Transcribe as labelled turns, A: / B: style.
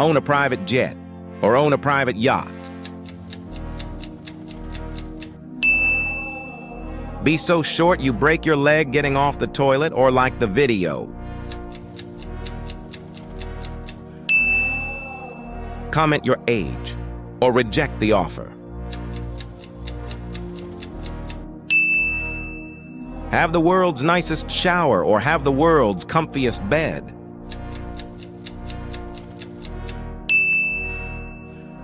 A: Own a private jet or own a private yacht? Be so short you break your leg getting off the toilet, or like the video? Comment your age or reject the offer. Have the world's nicest shower or have the world's comfiest bed?